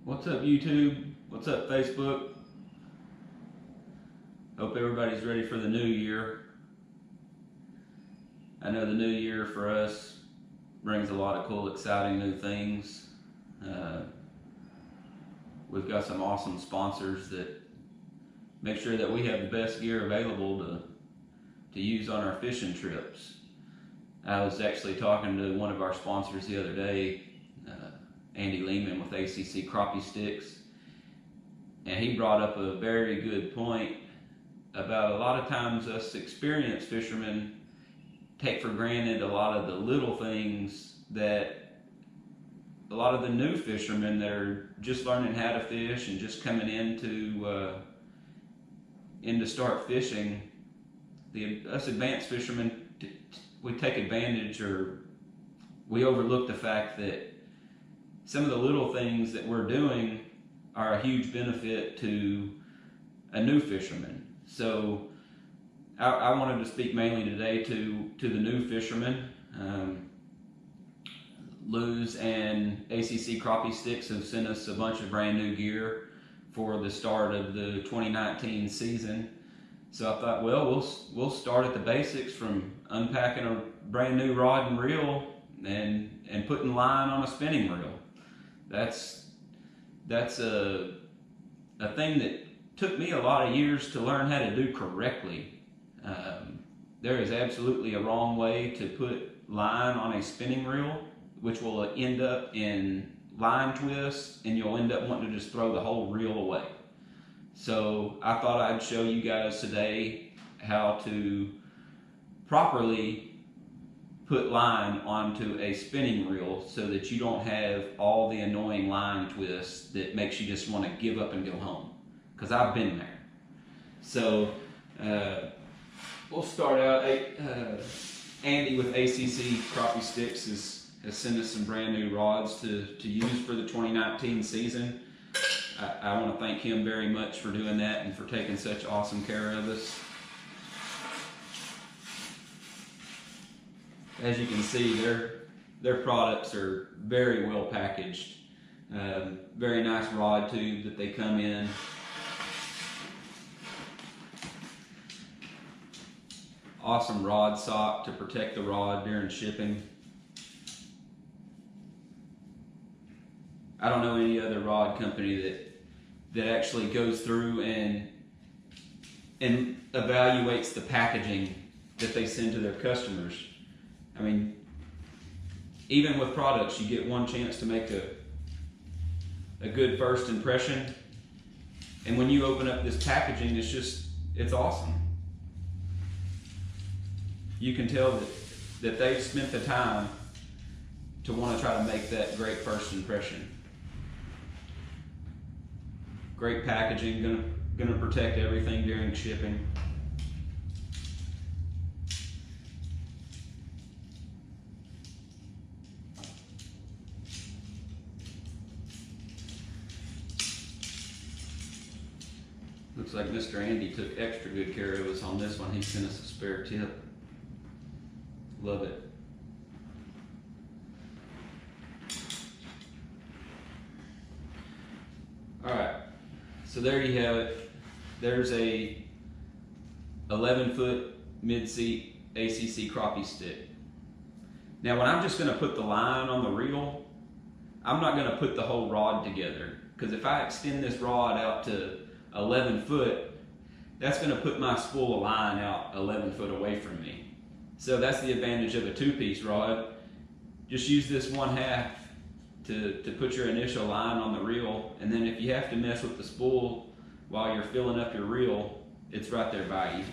What's up, YouTube? What's up, Facebook? Hope everybody's ready for the new year. I know the new year for us brings a lot of cool, exciting new things. We've got some awesome sponsors that make sure that we have the best gear available to use on our fishing trips. I was actually talking to one of our sponsors the other day, Andy Lehman with ACC Crappie Stix, and he brought up a very good point about a lot of times us experienced fishermen take for granted a lot of the little things that a lot of the new fishermen that are just learning how to fish and just coming into start fishing. Us advanced fishermen, we take advantage, or we overlook the fact that some of the little things that we're doing are a huge benefit to a new fisherman. So I wanted to speak mainly today to the new fishermen. Luz and ACC Crappie Stix have sent us a bunch of brand new gear for the start of the 2019 season. So I thought, well, we'll start at the basics, from unpacking a brand new rod and reel and putting line on a spinning reel. That's a thing that took me a lot of years to learn how to do correctly. There is absolutely a wrong way to put line on a spinning reel, which will end up in line twists, and you'll end up wanting to just throw the whole reel away. So I thought I'd show you guys today how to properly put line onto a spinning reel so that you don't have all the annoying line twists that makes you just want to give up and go home, because I've been there. So we'll start out. Andy with ACC Crappie Stix has sent us some brand new rods to use for the 2019 season. I want to thank him very much for doing that and for taking such awesome care of us. As you can see, their products are very well packaged. Very nice rod tube that they come in. Awesome rod sock to protect the rod during shipping. I don't know any other rod company that actually goes through and evaluates the packaging that they send to their customers. I mean, even with products, you get one chance to make a good first impression, and when you open up this packaging, it's awesome. You can tell that they've spent the time to want to try to make that great first impression. Great packaging, gonna protect everything during shipping. Looks like Mr. Andy took extra good care of us on this one. He sent us a spare tip. Love it. Alright, so there you have it. There's a 11-foot mid-seat ACC Crappie stick. Now when I'm just going to put the line on the reel, I'm not going to put the whole rod together, because if I extend this rod out to 11 foot, that's going to put my spool of line out 11 foot away from me. So that's the advantage of a two-piece rod. Just use this one half to put your initial line on the reel, and then if you have to mess with the spool while you're filling up your reel, it's right there by you.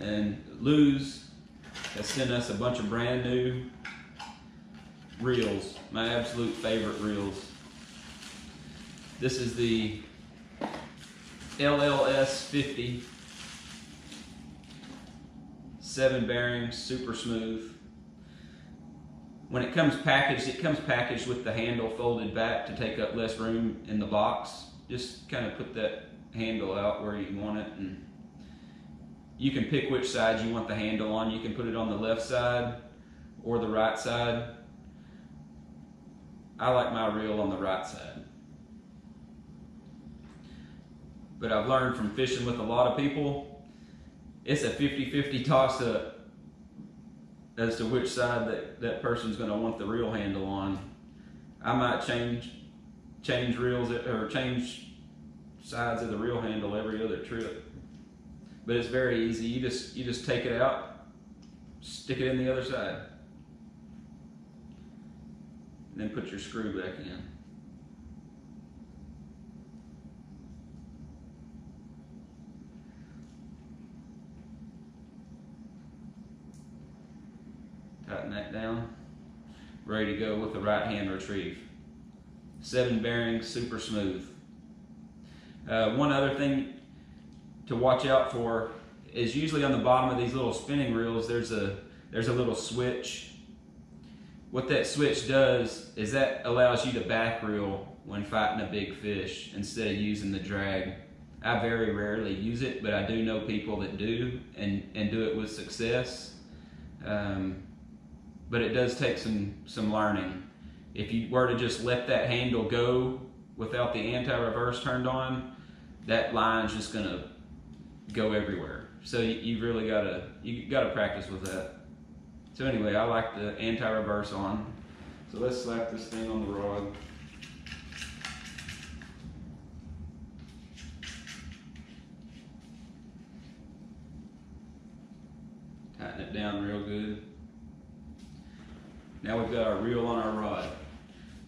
And Luz has sent us a bunch of brand new reels, my absolute favorite reels. This is the LLS 50, 7 bearings, super smooth. When it comes packaged with the handle folded back to take up less room in the box. Just kind of put that handle out where you want it, and you can pick which side you want the handle on. You can put it on the left side or the right side. I like my reel on the right side. But I've learned from fishing with a lot of people, it's a 50-50 toss up as to which side that person's going to want the reel handle on. I might change reels or change sides of the reel handle every other trip. But it's very easy. You just take it out, stick it in the other side, and then put your screw back in. Tighten that down. Ready to go with the right hand retrieve. 7 bearings, super smooth. One other thing to watch out for is usually on the bottom of these little spinning reels there's a little switch. What that switch does is that allows you to back reel when fighting a big fish instead of using the drag. I very rarely use it, but I do know people that do and do it with success. But it does take some learning. If you were to just let that handle go without the anti-reverse turned on, that line's just gonna go everywhere. So you really gotta practice with that. So anyway, I like the anti-reverse on. So let's slap this thing on the rod. Tighten it down real good. Now we've got our reel on our rod.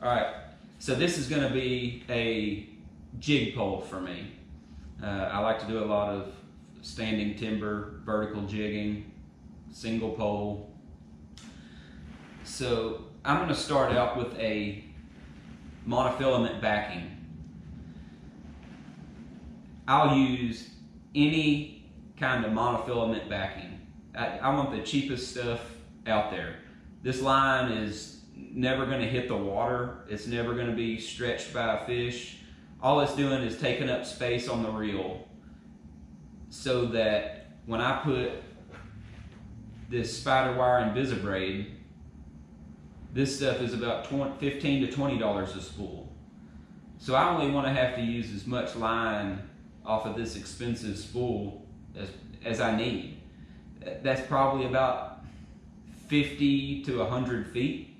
All right, so this is gonna be a jig pole for me. I like to do a lot of standing timber, vertical jigging, single pole. So I'm going to start out with a monofilament backing. I'll use any kind of monofilament backing. I want the cheapest stuff out there. This line is never going to hit the water. It's never going to be stretched by a fish. All it's doing is taking up space on the reel so that when I put this spider wire Invisibraid, this stuff is about $15 to $20 a spool. So I only want to have to use as much line off of this expensive spool as I need. That's probably about 50 to 100 feet.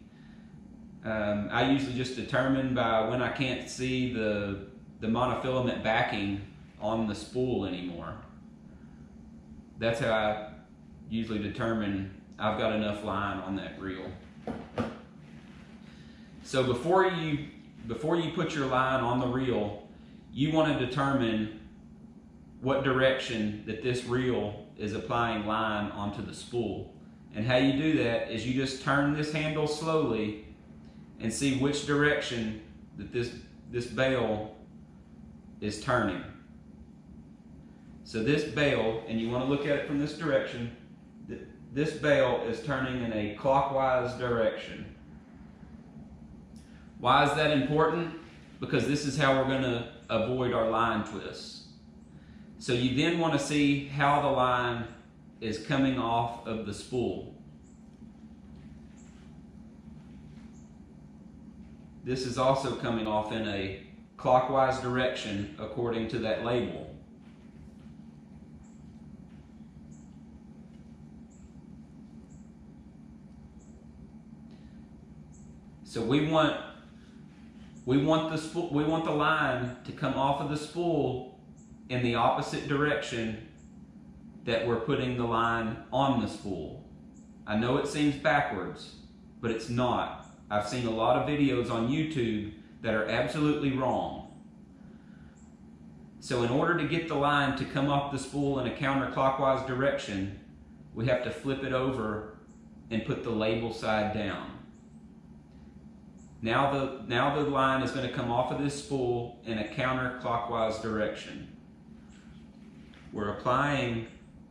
I usually just determine by when I can't see the monofilament backing on the spool anymore. That's how I usually determine I've got enough line on that reel. So before you put your line on the reel, you want to determine what direction that this reel is applying line onto the spool. And how you do that is you just turn this handle slowly and see which direction that this bail is turning. So this bail, and you want to look at it from this direction, this bail is turning in a clockwise direction. Why is that important? Because this is how we're going to avoid our line twists. So you then want to see how the line is coming off of the spool. This is also coming off in a clockwise direction according to that label. So we want the line to come off of the spool in the opposite direction that we're putting the line on the spool. I know it seems backwards, but it's not. I've seen a lot of videos on YouTube that are absolutely wrong. So in order to get the line to come off the spool in a counterclockwise direction, we have to flip it over and put the label side down. Now the line is going to come off of this spool in a counterclockwise direction. We're applying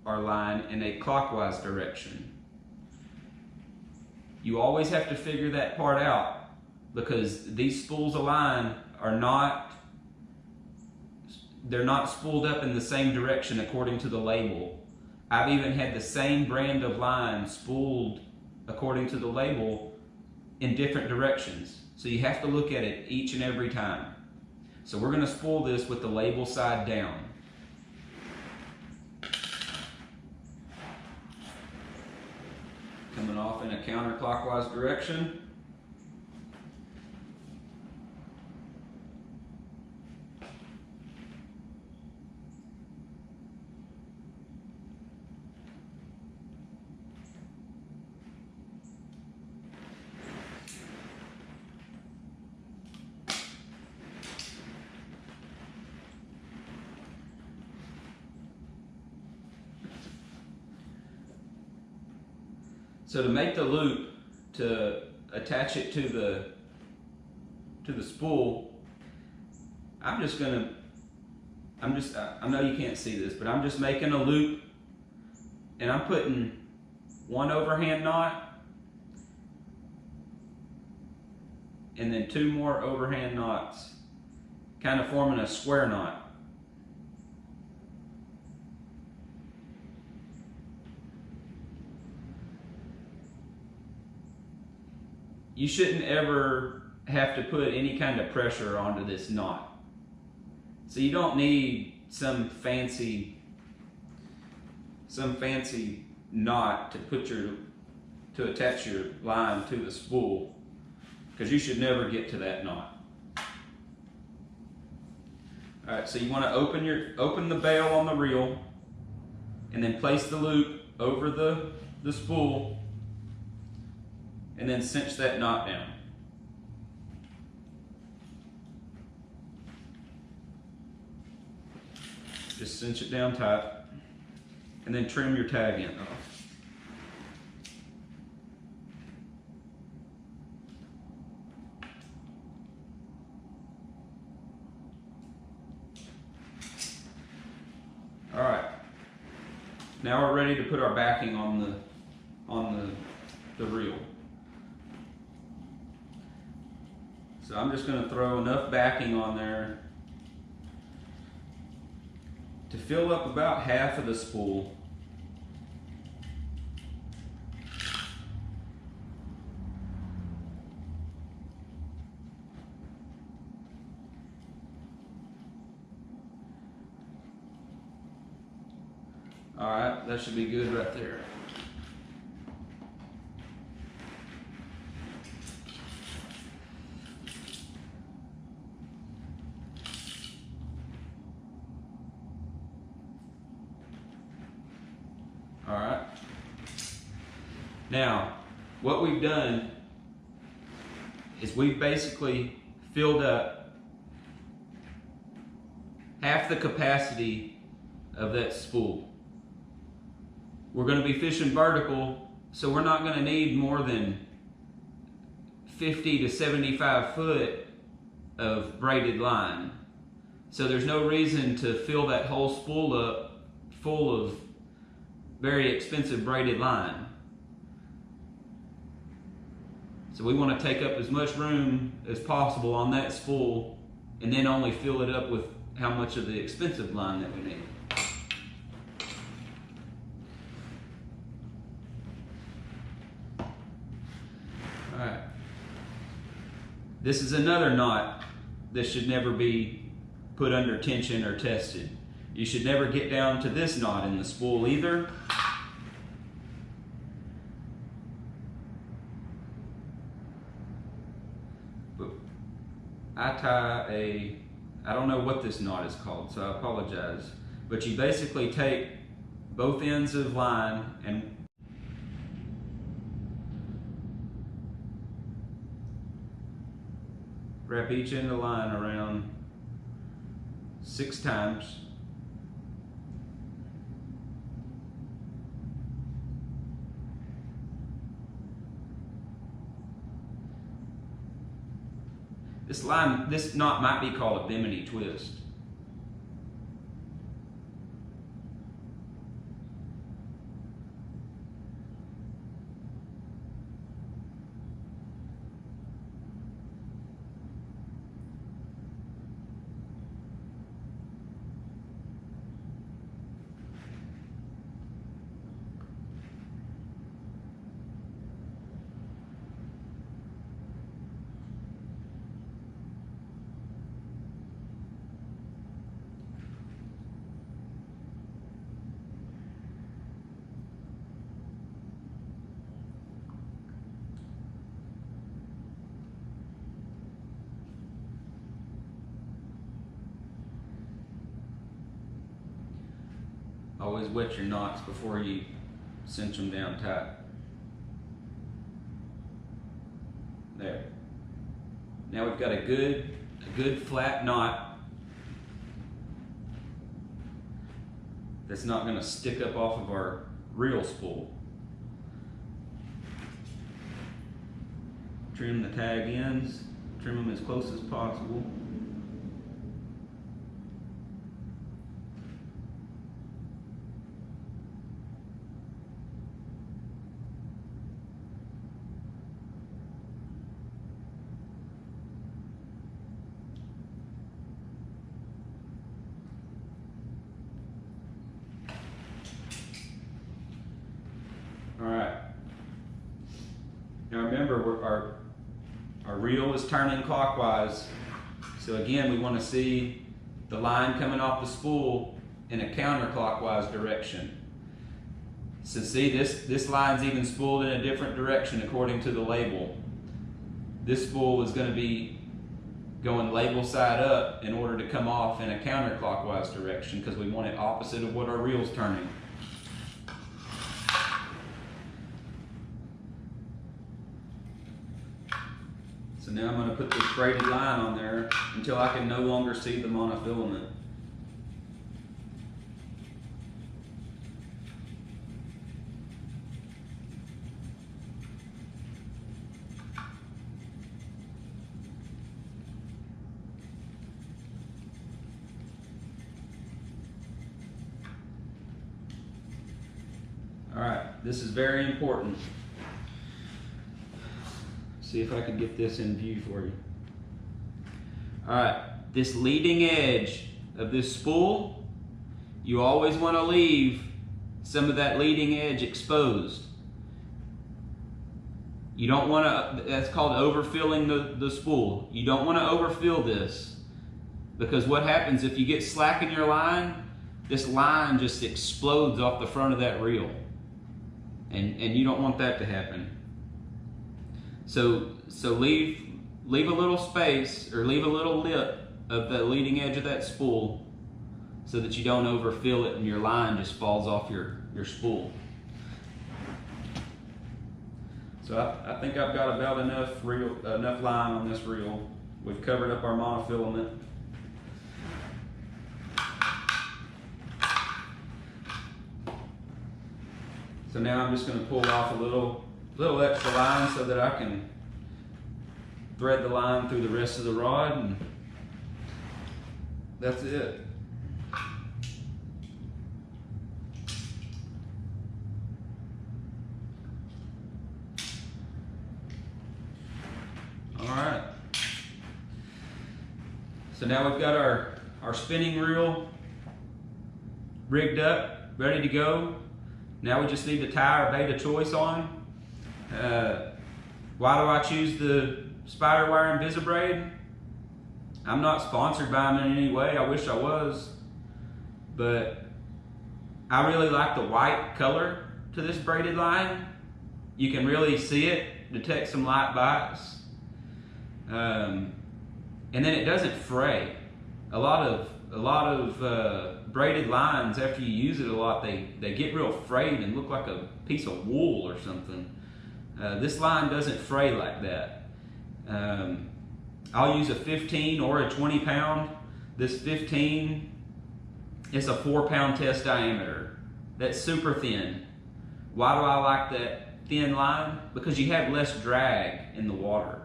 our line in a clockwise direction. You always have to figure that part out because these spools of line are not spooled up in the same direction according to the label. I've even had the same brand of line spooled according to the label in different directions. So you have to look at it each and every time. So we're going to spool this with the label side down. Coming off in a counterclockwise direction. So to make the loop, to attach it to the spool, I know you can't see this, but I'm just making a loop, and I'm putting one overhand knot and then two more overhand knots, kind of forming a square knot. You shouldn't ever have to put any kind of pressure onto this knot. So you don't need some fancy knot to attach your line to the spool, because you should never get to that knot. All right, so you want to open the bail on the reel, and then place the loop over the spool, and then cinch that knot down. Just cinch it down tight, and then trim your tag end off. All right, now we're ready to put our backing on the reel. So I'm just going to throw enough backing on there to fill up about half of the spool. All right, that should be good right there. All right. Now, what we've done is we've basically filled up half the capacity of that spool. We're going to be fishing vertical, so we're not going to need more than 50 to 75 foot of braided line. So there's no reason to fill that whole spool up full of very expensive braided line. So we want to take up as much room as possible on that spool, and then only fill it up with how much of the expensive line that we need. All right. This is another knot that should never be put under tension or tested. You should never get down to this knot in the spool either. But I tie I don't know what this knot is called, so I apologize. But you basically take both ends of line and wrap each end of the line around 6 times. This knot might be called a bimini twist. Always wet your knots before you cinch them down tight. There. Now we've got a good flat knot that's not going to stick up off of our reel spool. Trim the tag ends, trim them as close as possible. Alright, now remember our reel is turning clockwise, so again we want to see the line coming off the spool in a counterclockwise direction. So see, this line's even spooled in a different direction according to the label. This spool is going to be going label side up in order to come off in a counterclockwise direction because we want it opposite of what our reel's turning. So now I'm going to put this braided line on there until I can no longer see the monofilament. Alright, this is very important. See if I can get this in view for you. Alright, this leading edge of this spool, you always want to leave some of that leading edge exposed. You don't want to, that's called overfilling the spool. You don't want to overfill this because what happens if you get slack in your line, this line just explodes off the front of that reel. And you don't want that to happen. So leave a little space or leave a little lip of the leading edge of that spool so that you don't overfill it and your line just falls off your spool. So I think I've got about enough line on this reel. We've covered up our monofilament. So now I'm just going to pull off a little extra line so that I can thread the line through the rest of the rod, and that's it. Alright. So now we've got our spinning reel rigged up, ready to go. Now we just need to tie our bait of choice on. Why do I choose the Spider Wire Invisibraid? I'm not sponsored by them in any way. I wish I was. But I really like the white color to this braided line. You can really see it, detect some light bites. And then it doesn't fray. A lot of braided lines, after you use it a lot, they get real frayed and look like a piece of wool or something. This line doesn't fray like that. I'll use a 15 or a 20 pound. This 15 is a 4-pound test diameter. That's super thin. Why do I like that thin line? Because you have less drag in the water.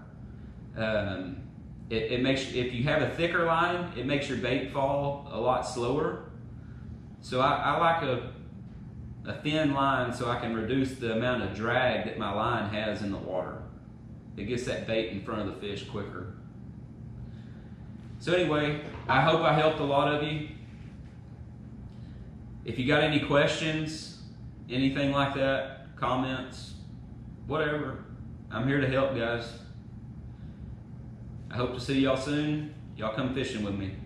It makes, if you have a thicker line, it makes your bait fall a lot slower. So I like a thin line so I can reduce the amount of drag that my line has in the water. It gets that bait in front of the fish quicker. So anyway, I hope I helped a lot of you. If you got any questions, anything like that, comments, whatever, I'm here to help, guys. I hope to see y'all soon. Y'all come fishing with me.